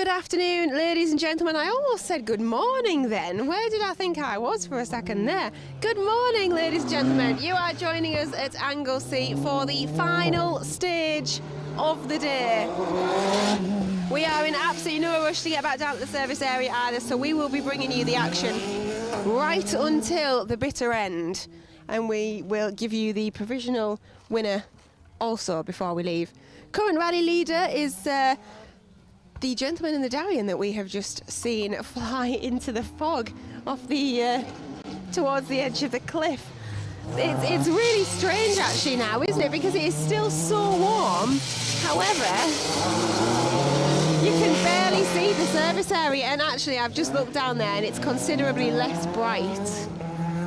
Good afternoon, ladies and gentlemen. I almost said good morning then. Where did I think I was for a second there? Good morning, ladies and gentlemen. You are joining us at Anglesey for the final stage of the day. We are in absolutely no rush to get back down to the service area either, so we will be bringing you the action right until the bitter end. And we will give you the provisional winner also before we leave. Current rally leader is the gentleman in the Darien that we have just seen fly into the fog off the towards the edge of the cliff. It's really strange actually now, isn't it? Because it is still so warm. However, you can barely see the service area, and actually I've just looked down there and it's considerably less bright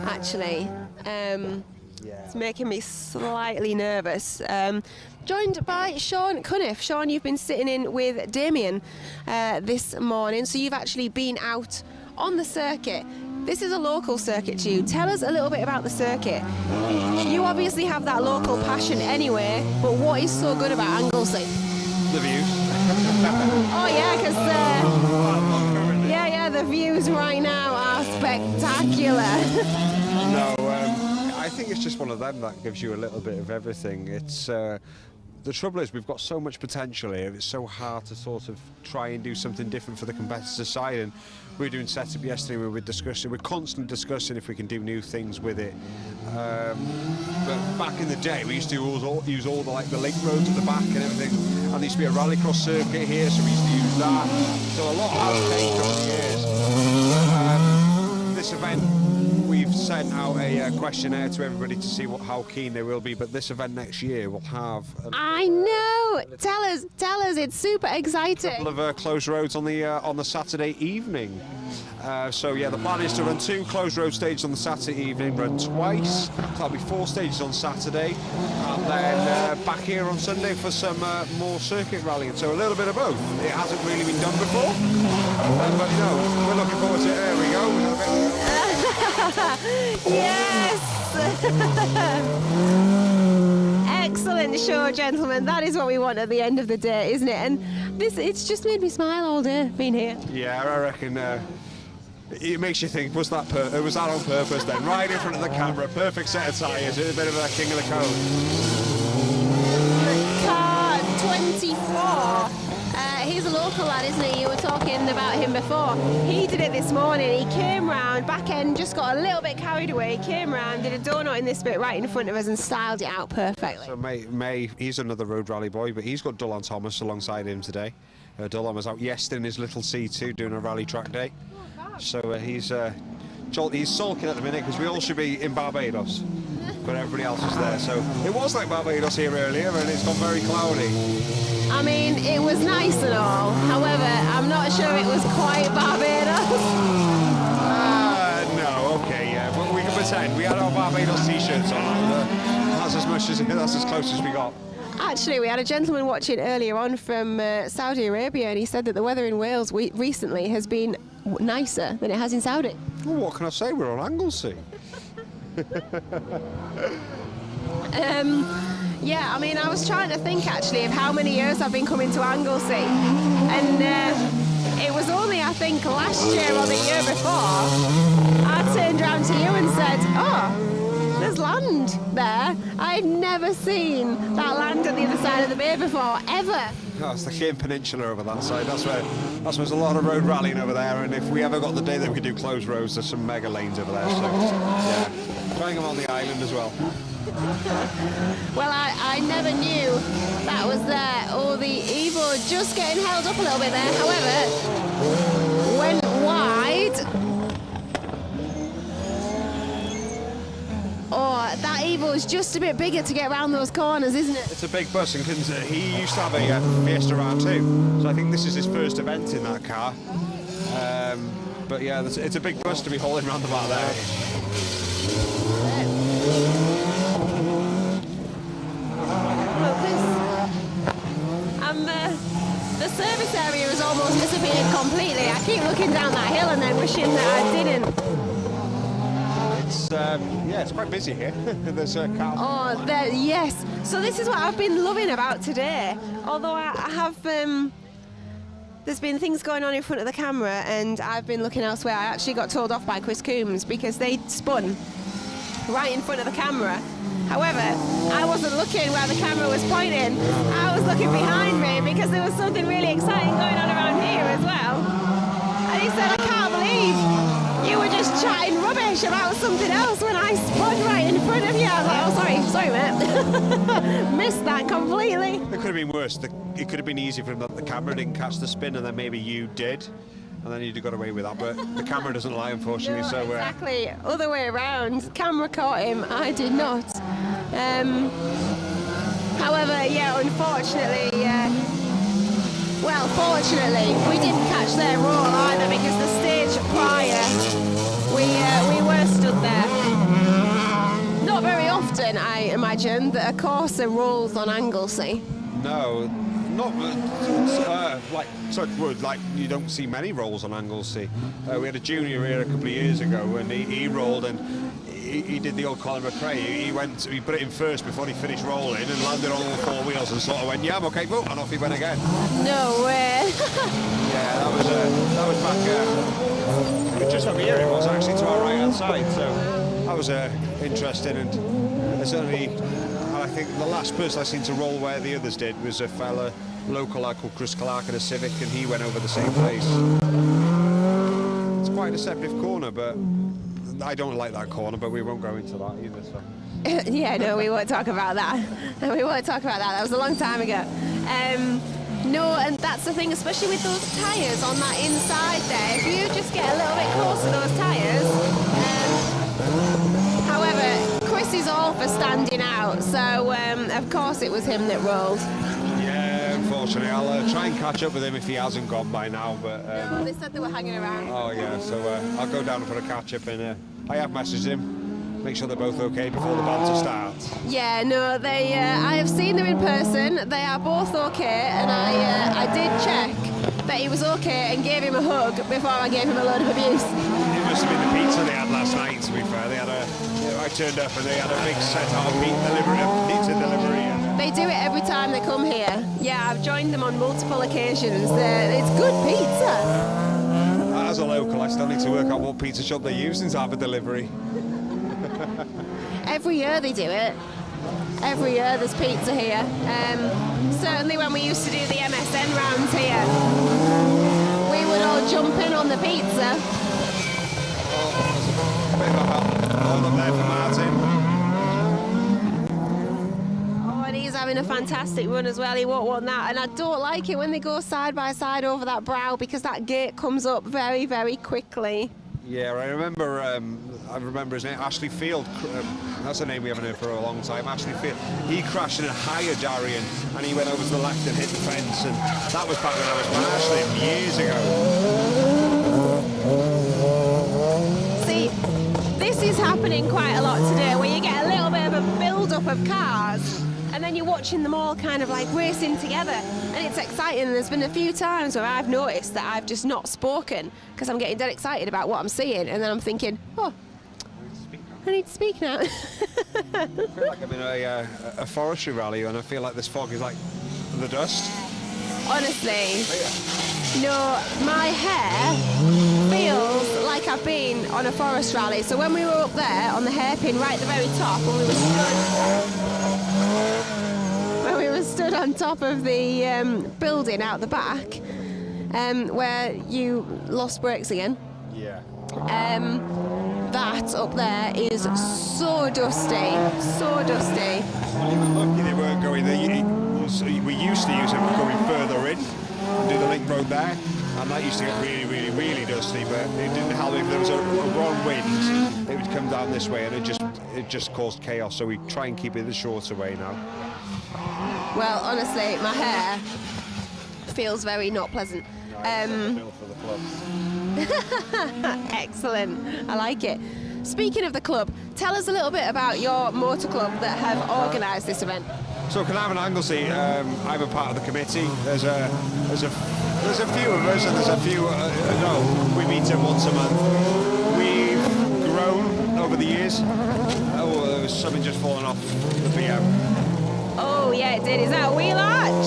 actually. It's making me slightly nervous. Joined by Sean Cunniff. Sean, you've been sitting in with Damien this morning, so you've actually been out on the circuit. This is a local circuit to you. Tell us a little bit about the circuit. You obviously have that local passion anyway, but what is so good about Anglesey? The views. Oh yeah, because the views right now are spectacular. No, I think it's just one of them that gives you a little bit of everything. It's the trouble is we've got so much potential here. It's so hard to sort of try and do something different for the competitor side. And we were doing setup yesterday. We're constantly discussing if we can do new things with it. But back in the day, we used to use all the link roads at the back and everything. And there used to be a rallycross circuit here, so we used to use that. So a lot has changed over the years. This event, we've sent out a questionnaire to everybody to see how keen they will be, but this event next year will have I know. Tell us, it's super exciting. A couple of closed roads on the Saturday evening. So yeah, the plan is to run 2 closed road stages on the Saturday evening, run twice, so that'll be 4 stages on Saturday, and then back here on Sunday for some more circuit rallying. So a little bit of both. It hasn't really been done before, but you know, we're looking forward to it. There we go. Yes! Excellent show, gentlemen. That is what we want at the end of the day, isn't it? And it's just made me smile all day being here. Yeah, I reckon it makes you think, was that on purpose then? Right in front of the camera, perfect set of tyres, a bit of a king of the code. Car 24. He's a local lad, isn't he? You were talking about him before. He did it this morning. He came round, back end, just got a little bit carried away. He came round, did a donut in this bit right in front of us and styled it out perfectly. So May, he's another road rally boy, but he's got Dullan Thomas alongside him today. Dullan was out yesterday in his little C2 doing a rally track day. So he's sulking at the minute because we all should be in Barbados, but everybody else is there. So it was like Barbados here earlier, and it's gone very cloudy. I mean, it was nice and all. However, I'm not sure it was quite Barbados. No, okay, yeah, but we can pretend. We had our Barbados t-shirts on. That's as close as we got. Actually, we had a gentleman watching earlier on from Saudi Arabia, and he said that the weather in Wales recently has been nicer than it has in Saudi. Well, what can I say? We're on Anglesey. Yeah, I mean, I was trying to think actually of how many years I've been coming to Anglesey, and it was only, I think, last year or the year before, I turned around to you and said, oh, there's land there. I've never seen that land on the other side of the bay before, ever. Oh, it's the Cairn Peninsula over that side. That's where there's a lot of road rallying over there, and if we ever got the day that we could do closed roads, there's some mega lanes over there. So, yeah, trying them on the island as well. Well, I never knew that was there. Oh, the Evo just getting held up a little bit there. However, went wide. Oh, that Evo is just a bit bigger to get around those corners, isn't it? It's a big bus, and he used to have a Fiesta R2, so I think this is his first event in that car. But yeah, it's a big bus to be hauling around the back there. The service area has almost disappeared completely. I keep looking down that hill and then wishing that I didn't. It's quite busy here. There's a car. Oh, yes. So this is what I've been loving about today. Although I have there's been things going on in front of the camera, and I've been looking elsewhere. I actually got told off by Chris Coombs because they spun right in front of the camera. However, I wasn't looking where the camera was pointing. I was looking behind me because there was something really exciting going on around here as well. And he said, I can't believe you were just chatting rubbish about something else when I spun right in front of you. I was like, oh, sorry, mate. Missed that completely. It could have been worse. It could have been easy for him that the camera didn't catch the spin, and then maybe you did. And then you'd have got away with that, but the camera doesn't lie, unfortunately. No, so exactly, other way around. Camera caught him, I did not. However, yeah, unfortunately, well, fortunately, we didn't catch their roll either, because the stage prior, we were stood there. Not very often, I imagine, that a courser rolls on Anglesey. No. Not like you don't see many rolls on Anglesey. We had a junior here a couple of years ago, and he rolled, and he did the old Colin McRae. He put it in first before he finished rolling, and landed on all four wheels, and sort of went, yeah, I'm okay, boom, and off he went again. No way. Yeah, that was back just over here. It was actually to our right hand side, so that was interesting, and certainly. I think the last person I seen to roll where the others did was a fella local called Chris Clark in a Civic, and he went over the same place. It's quite a deceptive corner, but I don't like that corner, but we won't go into that either. So. Yeah, no, we won't talk about that. We won't talk about that. That was a long time ago. No, and that's the thing, especially with those tyres on that inside there. If you just get a little bit close to those tyres. However, Chris is all for standing out, so of course it was him that rolled. Yeah, unfortunately, I'll try and catch up with him if he hasn't gone by now. But no, they said they were hanging around. Oh yeah, so I'll go down for a catch up, and I have messaged him, make sure they're both okay before the banter starts. Yeah, no, they. I have seen them in person. They are both okay, and I did check that he was okay and gave him a hug before I gave him a load of abuse. It must have been the pizza they had last night. To be fair, they had I turned up and they had a big set out of pizza delivery. They do it every time they come here. Yeah, I've joined them on multiple occasions. It's good pizza. As a local, I still need to work out what pizza shop they use in Harbour delivery. Every year they do it. Every year there's pizza here. Certainly when we used to do the MSN rounds here, we would all jump in on the pizza. A bit of a hold up there for Martin. Oh, and he's having a fantastic run as well. He won't want that. And I don't like it when they go side by side over that brow, because that gate comes up very, very quickly. Yeah, I remember his name, Ashley Field. That's a name we haven't heard for a long time. Ashley Field. He crashed in a higher Darien, and he went over to the left and hit the fence. And that was back when I was with Ashley years ago. See, this is happening quite a lot today, where you get a little bit of a build-up of cars, and then you're watching them all kind of like racing together, and it's exciting. There's been a few times where I've noticed that I've just not spoken because I'm getting dead excited about what I'm seeing, and then I'm thinking, oh, I need to speak now. I feel like I'm in a forestry rally, and I feel like this fog is like the dust. Honestly, no, my hair feels like I've been on a forest rally. So when we were up there on the hairpin right at the very top, when we were stood on top of the building out the back, where you lost brakes again. Yeah. That up there is so dusty, so dusty. Well, even lucky they weren't going there. We used to use them going further in and do the link road there, and that used to get really, really, really dusty. But it didn't help if there was a wrong wind, it would come down this way, and it just caused chaos. So we try and keep it the shorter way now. Well, honestly, my hair feels very not pleasant. Excellent, I like it. Speaking of the club, tell us a little bit about your motor club that have organised this event. So Carnarvon Anglesey, I'm a part of the committee. There's a few of us, and there's a few. We meet once a month. We've grown over the years. Oh, there was something just falling off the PM. Oh yeah, it did. Is that a wheel arch?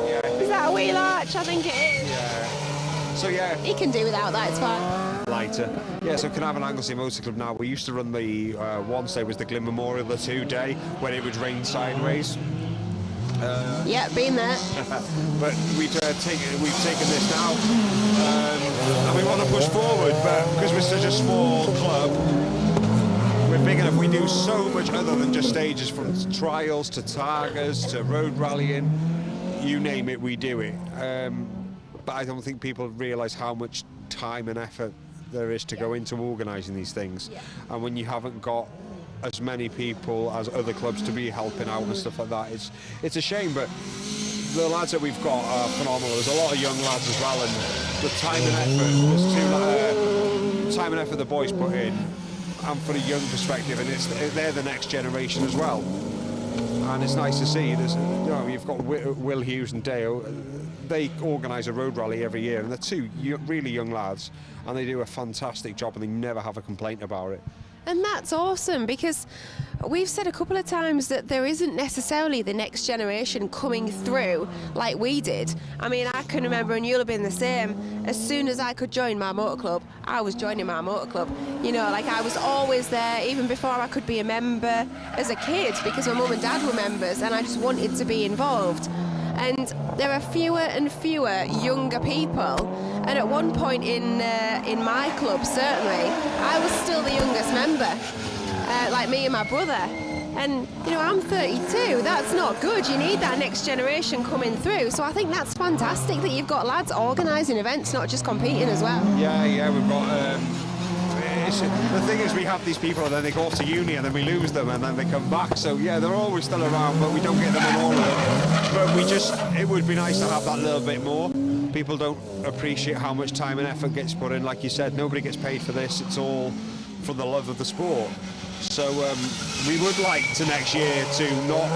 Yeah. Is that a wheel arch, I think it is. Yeah. So yeah. He can do without that, it's fine. Lighter. Yeah, so Carnarvon Anglesey Motor Club now. We used to run the once there was the Glyn Memorial, the 2-day, when it would rain sideways. Yeah, been there. But we've taken this now, and we want to push forward. But because we're such a small club, we're big enough. We do so much other than just stages, from trials to targas to road rallying, you name it, we do it. But I don't think people realise how much time and effort there is to go into organising these things. And when you haven't got as many people as other clubs to be helping out and stuff like that, it's a shame. But the lads that we've got are phenomenal. There's a lot of young lads as well, and the time and effort, time and effort the boys put in, and for a young perspective, and they're the next generation as well. And it's nice to see. There's, you've got Will Hughes and Dale. They organise a road rally every year, and they're two really young lads, and they do a fantastic job, and they never have a complaint about it. And that's awesome, because we've said a couple of times that there isn't necessarily the next generation coming through like we did. I mean, I can remember, and you'll have been the same, as soon as I could join my motor club, I was joining my motor club. You know, like I was always there, even before I could be a member as a kid, because my mum and dad were members, and I just wanted to be involved. And there are fewer and fewer younger people. And at one point in my club, certainly, I was still the youngest member, like me and my brother. And, you know, I'm 32. That's not good. You need that next generation coming through. So I think that's fantastic that you've got lads organising events, not just competing as well. Yeah, we've got... the thing is, we have these people, and then they go off to uni, and then we lose them, and then they come back. So yeah, they're always still around, but we don't get them on all of them. But it would be nice to have that little bit more. People don't appreciate how much time and effort gets put in. Like you said, nobody gets paid for this. It's all for the love of the sport. So we would like to next year to not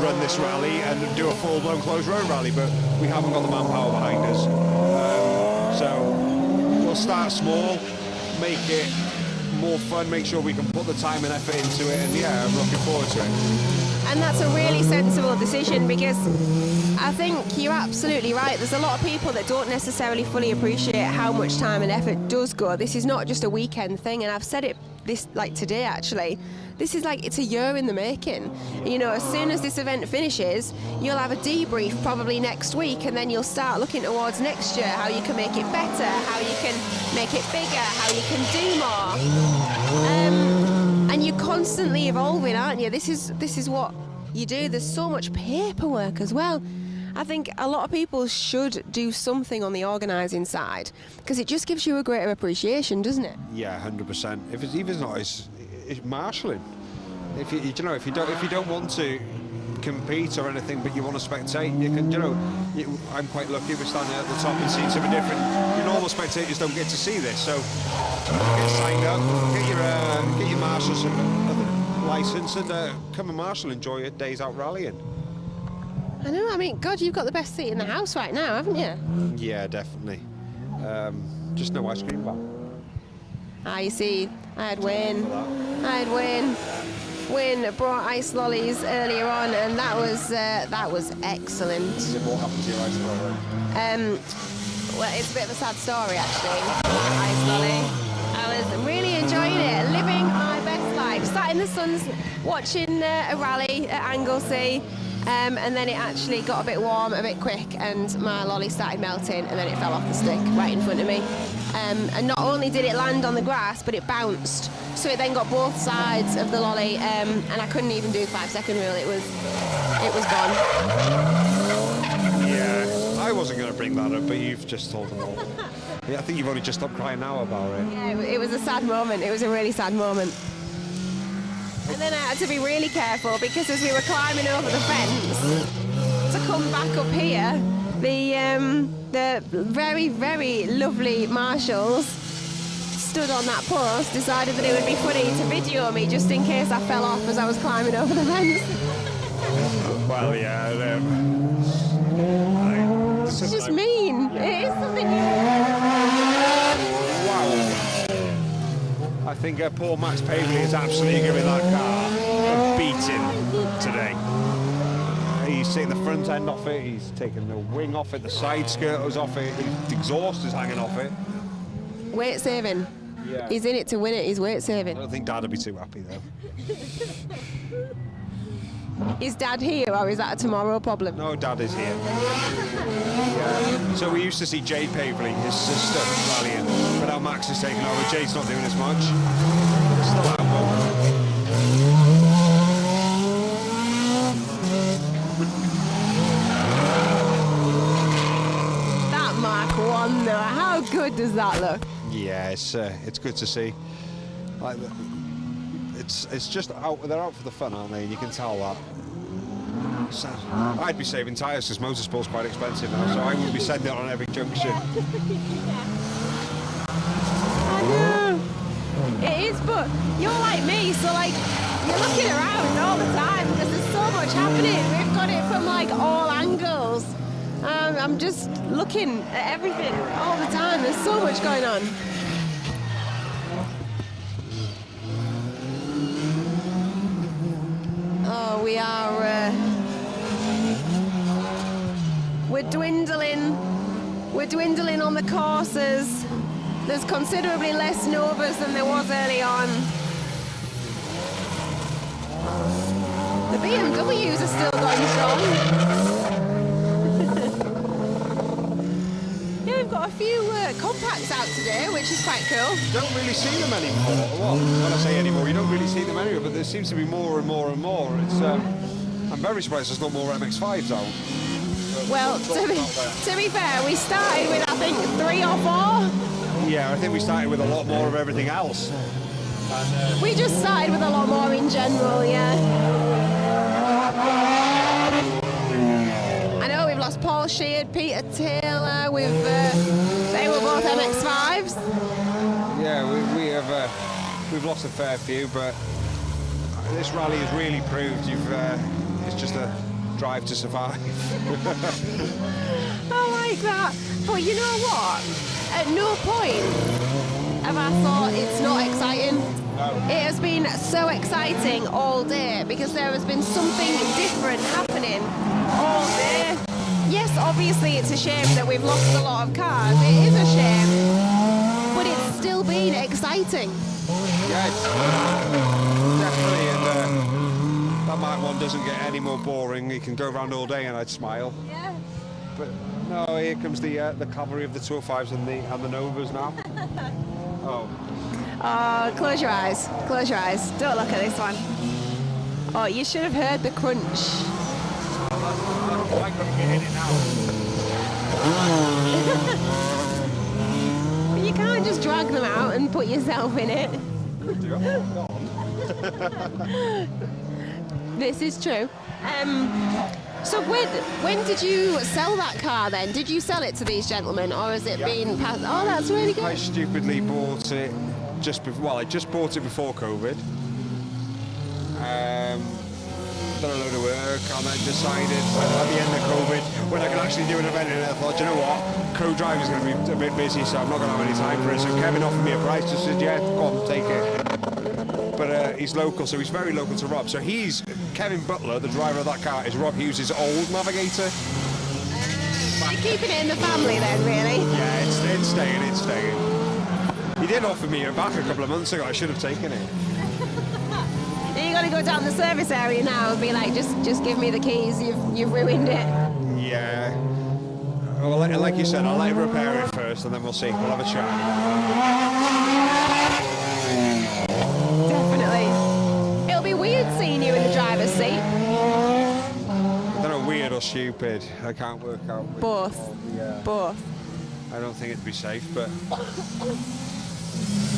run this rally and do a full-blown closed road rally, but we haven't got the manpower behind us. So we'll start small, make it more fun, make sure we can put the time and effort into it, and yeah, I'm looking forward to it. And that's a really sensible decision, because I think you're absolutely right. There's a lot of people that don't necessarily fully appreciate how much time and effort does go. This is not just a weekend thing, and I've said it like today actually. This is like, it's a year in the making. You know, as soon as this event finishes, you'll have a debrief probably next week, and then you'll start looking towards next year, how you can make it better, how you can make it bigger, how you can do more. And you're constantly evolving, aren't you? This is what you do. There's so much paperwork as well. I think a lot of people should do something on the organising side, because it just gives you a greater appreciation, doesn't it? Yeah, 100%. If it's even not, it's marshalling. If you don't want to compete or anything, but you want to spectate, you can. I'm quite lucky. We're standing at the top and seeing something different. Your normal spectators don't get to see this, so get signed up, get your marshals license, and come and marshal. Enjoy your days out rallying. I know. I mean, God, you've got the best seat in the house right now, haven't you? Yeah, definitely. Just no ice cream bar. You see, I had Wayne. Wayne brought ice lollies earlier on, and that was excellent. What happened to your ice lolly? Well, it's a bit of a sad story actually. Ice lolly. I was really enjoying it, living my best life. Sat in the sun, watching a rally at Anglesey. And then it actually got a bit warm, a bit quick, and my lolly started melting, and then it fell off the stick right in front of me. And not only did it land on the grass, but it bounced. So it then got both sides of the lolly, and I couldn't even do the 5-second rule. It was gone. Yeah, I wasn't going to bring that up, but you've just told them all. Yeah, I think you've only just stopped crying now about it. Yeah, it was a sad moment. It was a really sad moment. And then I had to be really careful, because as we were climbing over the fence to come back up here, the very, very lovely marshals stood on that post, decided that it would be funny to video me just in case I fell off as I was climbing over the fence. Well, yeah. It's just mean. It is something you... Wow. I think poor Max Pavley is absolutely giving that car a beating today. He's He's taking the front end off it, he's taking the wing off it, the side skirt was off it, the exhaust is hanging off it. Weight saving. Yeah. He's in it to win it. He's weight I saving. don't think Dad would be too happy though. Is Dad here, or is that a tomorrow problem? No, Dad is here. Yeah. So we used to see Jade Pavely, his sister, rallying, but now Max is taking over. Jade's not doing as much. Still out though. That Mark 1 though, how good does that look? Yeah, it's good to see. Like, it's just out. They're out for the fun, aren't they? And you can tell that. So, I'd be saving tyres because motorsport's quite expensive now, so I would be sending it on every junction. I know. It is, but you're like me, so like you're looking around all the time because there's so much happening. We've got it from like all angles. I'm just looking at everything all the time. There's so much going on. Oh, we are. We're dwindling. We're dwindling on the courses. There's considerably less Novas than there was early on. The BMWs are still going strong. Yeah, we've got a few compacts out today, which is quite cool. You don't really see them anymore. Well, when I say anymore, you don't really see them anywhere, but there seems to be more and more and more. It's, I'm very surprised there's not more MX-5s out. Well, to be fair, we started with, I think, 3 or 4. Yeah, I think we started with a lot more of everything else. And, we just started with a lot more in general, yeah. I know we've lost Paul Sheard, Peter Taylor, they were both MX-5s. Yeah, we've lost a fair few, but this rally has really proved it's just a drive to survive. I like that. But you know what? At no point have I thought it's not exciting. No. It has been so exciting all day because there has been something different happening all day. Yes, obviously it's a shame that we've lost a lot of cars. It is a shame. But it's still been exciting. Yeah, it's definitely, and that Mark 1 doesn't get any more boring. He can go around all day and I'd smile. Yeah. But no, here comes the cavalry of the 205s and the Novas now. Oh. Oh, close your eyes. Close your eyes. Don't look at this one. Oh, you should have heard the crunch. I couldn't get in it now. You can't just drag them out and put yourself in it. This is true. So when did you sell that car then? Did you sell it to these gentlemen, or has it been passed? Oh, that's really good. I stupidly bought it just before. Well, I just bought it before COVID. Done a load of work and then decided at the end of COVID when I could actually do an event, and I thought, you know what, co-driving is going to be a bit busy, so I'm not going to have any time for it. So Kevin offered me a price, just said, yeah, go on, take it. But he's local, so he's very local to Rob. So Kevin Butler, the driver of that car, is Rob Hughes' old Navigator. You're keeping it in the family then, really? Yeah, it's staying. He did offer me it back a couple of months ago. I should have taken it. You got to go down the service area now and be like, just give me the keys. You've ruined it. Yeah. Well, like you said, I'll let him repair it first, and then we'll see. We'll have a chat. Definitely. It'll be weird seeing you in the driver's seat. I don't know, weird or stupid. I can't work out. Both. Both. I don't think it'd be safe, but I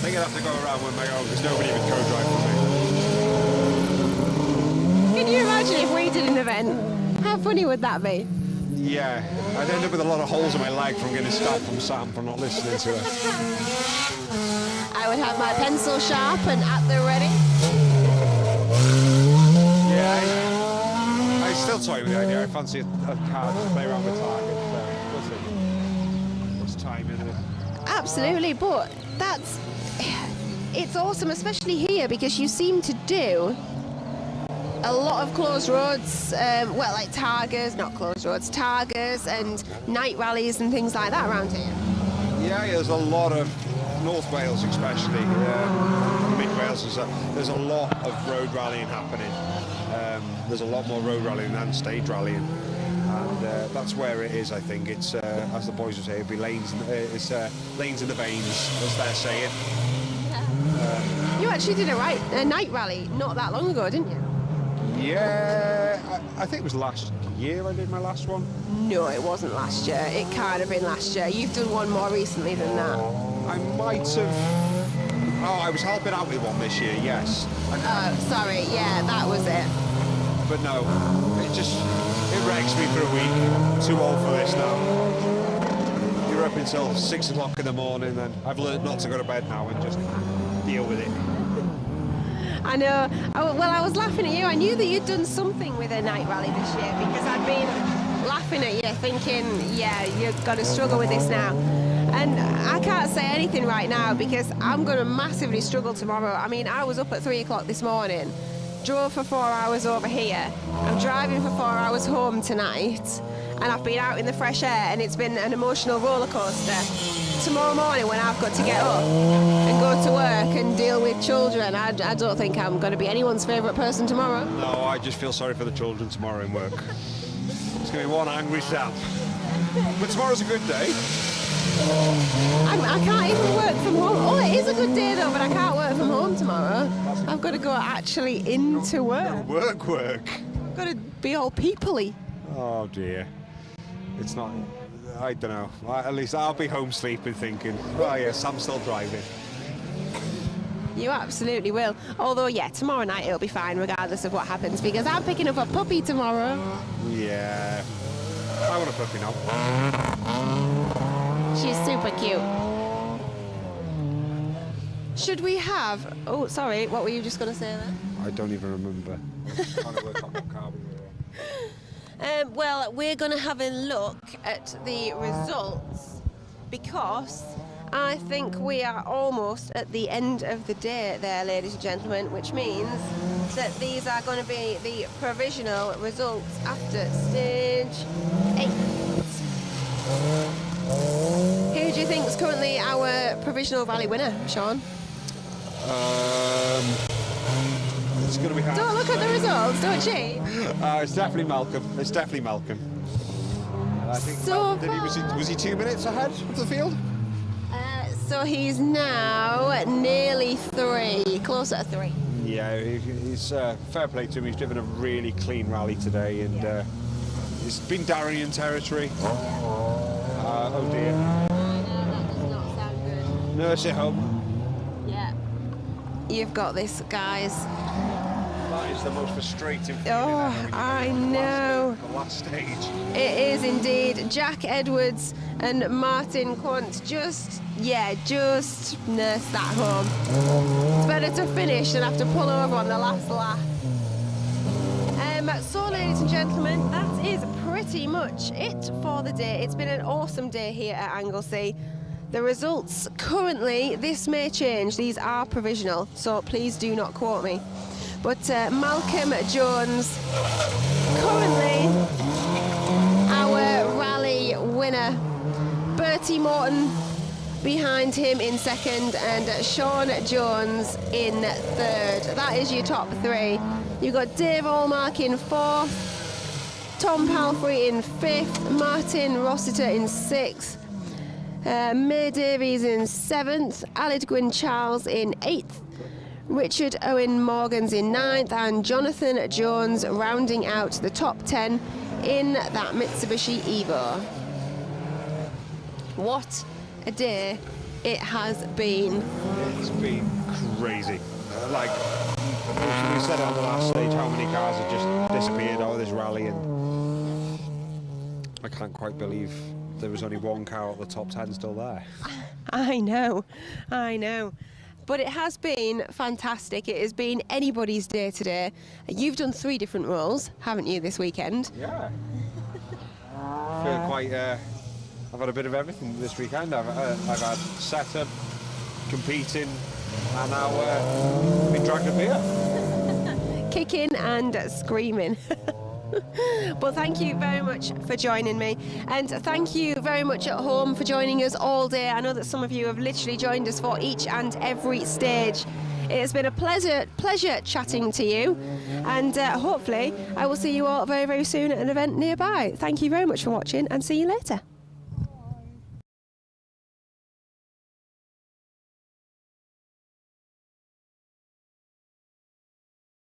think I'd have to go around with my own because nobody would co-drive for me. Can you imagine if we did an event? How funny would that be? Yeah, I'd end up with a lot of holes in my leg from getting stopped from Sam for not listening to her. I would have my pencil sharp and at the ready. Yeah, I still toy with the idea. I fancy a car to play around with targets. We'll see. What's time, isn't it? Absolutely, but it's awesome, especially here, because you seem to do a lot of closed roads, well, like targers, not closed roads, targers and night rallies and things like that around here. Yeah, there's a lot of North Wales, especially Mid Wales. There's a lot of road rallying happening. There's a lot more road rallying than stage rallying, and that's where it is. I think it's as the boys would say, it'd be lanes. It's lanes in the veins, as they're saying. You actually did a night rally not that long ago, didn't you? Yeah, I think it was last year I did my last one. No, it wasn't last year. It can't have been last year. You've done one more recently than that. I might have. Oh, I was helping out with one this year, yes. Oh, sorry. Yeah, that was it. But no, it wrecks me for a week. Too old for this now. You're up until 6 o'clock in the morning, and I've learned not to go to bed now and just deal with it. I know. I was laughing at you. I knew that you'd done something with a night rally this year because I'd been laughing at you thinking, yeah, you've got to struggle with this now. And I can't say anything right now because I'm going to massively struggle tomorrow. I mean, I was up at 3 o'clock this morning, drove for 4 hours over here. I'm driving for 4 hours home tonight, and I've been out in the fresh air, and it's been an emotional roller coaster. Tomorrow morning when I've got to get up and go to work and deal with children, I don't think I'm going to be anyone's favourite person tomorrow. No, I just feel sorry for the children tomorrow in work. It's going to be one angry sap. But tomorrow's a good day. I can't even work from home. Oh, it is a good day though, but I can't work from home tomorrow. I've got to go actually into work. Work. I've got to be all people-y. Oh dear. It's not... I don't know. At least I'll be home sleeping thinking, oh yes, I'm still driving. You absolutely will. Although, yeah, tomorrow night it'll be fine regardless of what happens because I'm picking up a puppy tomorrow. Yeah. I want a puppy now. She's super cute. Should we have... Oh, sorry, what were you just going to say there? I don't even remember. I'm trying to work out what car we were on. Well, we're going to have a look at the results because I think we are almost at the end of the day there, ladies and gentlemen, which means that these are going to be the provisional results after stage 8. Who do you think is currently our provisional rally winner, Sean? It's going to be hard. Don't look at the results, don't cheat. It's definitely Malcolm. I think So was he 2 minutes ahead of the field? So he's now nearly 3, closer to 3. Yeah, he's fair play to him. He's driven a really clean rally today, and it's been Darien territory. Oh dear. I know, that does not sound good. Nurse it home. Yeah. You've got this, guys. That is the most frustrating feeling Oh, ever when you I get know. the last stage. It is indeed. Jack Edwards and Martin Quant just nurse that home. It's better to finish than have to pull over on the last lap. So, ladies and gentlemen, that is pretty much it for the day. It's been an awesome day here at Anglesey. The results currently, this may change, these are provisional, so please do not quote me. But Malcolm Jones, currently our rally winner. Bertie Morton behind him in second, and Sean Jones in third. That is your top 3. You've got Dave Allmark in 4th, Tom Palfrey in 5th, Martin Rossiter in 6th, May Davies in 7th, Alid Gwyn Charles in 8th, Richard Owen Morgans in 9th, and Jonathan Jones rounding out the top 10 in that Mitsubishi Evo. What a day it has been. It's been crazy. Like we said on the last stage, how many cars have just disappeared out of this rally, and I can't quite believe there was only one car at the top 10 still there. I know. But it has been fantastic. It has been anybody's day today. You've done 3 different roles, haven't you, this weekend? Yeah. I feel quite... I've had a bit of everything this weekend. I've had setup, competing, and now been dragged a beer. kicking and screaming. But thank you very much for joining me, and thank you very much at home for joining us all day. I know that some of you have literally joined us for each and every stage. It has been a pleasure chatting to you, and hopefully I will see you all very, very soon at an event nearby. Thank you very much for watching, and see you later.